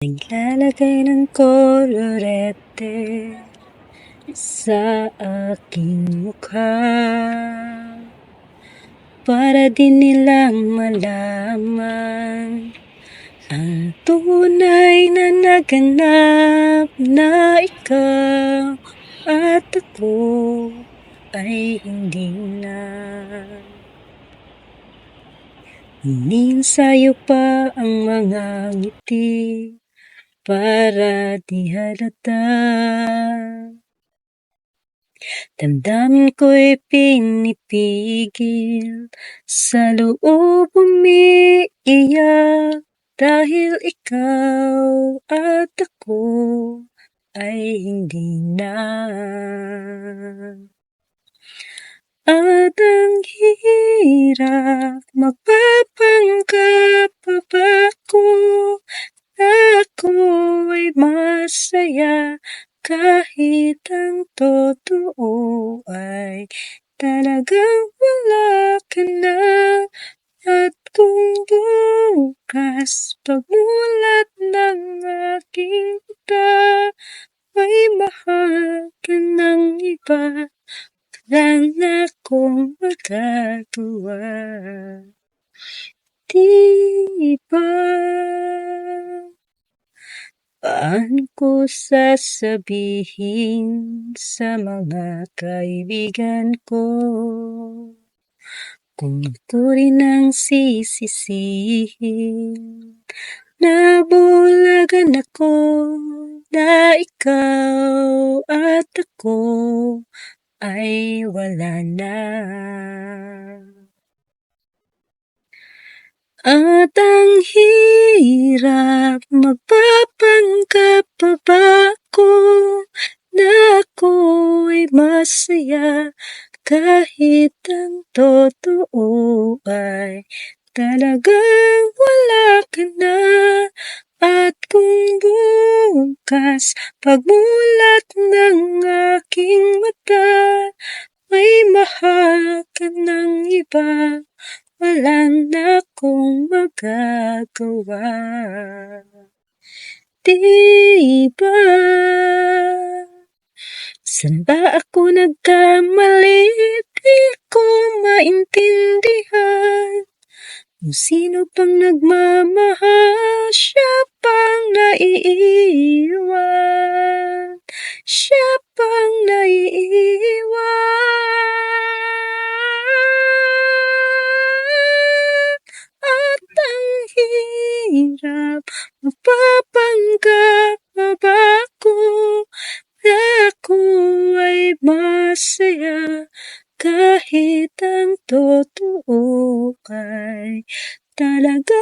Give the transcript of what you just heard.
Naglalagay ng kolorete sa aking mukha para din nilang malaman ang tunay na naganap na ikaw at ako ay hindi na. Ininsayo pa ang mga ngiti para di halata. Damdamin ko'y pinipigil, sa loob umiiyak, dahil ikaw at ako ay hindi na. At ang hirap, magpapanggap pa ba ko na ako ay masaya, kahit ang totoo ay talagang wala ka na. At kung bukas pagmulat ng aking mata ay mahal ka ng iba, wala na akong magagawa. Di ba? Paano ko sasabihin sa mga kaibigan ko kung ito rin ang sisisihin? Nabulagan ako na ikaw at ako ay wala na. At ang hirap, magpapanggap pa ba ako na ako ay masaya, kahit ang totoo ay talagang wala ka na. At kung bukas pagmulat ng aking mata ay mahal ka ng iba, wala na akong magagawa. Di ba? Saan ba ako nagkamali? Di ko maintindihan. Kung sino pang nagmamahal, siya pang naiiwan. Siya pang naiiwan. At ang hirap, magpapanggap pa ba ako na ako ay masaya, kahit ang totoo ay talaga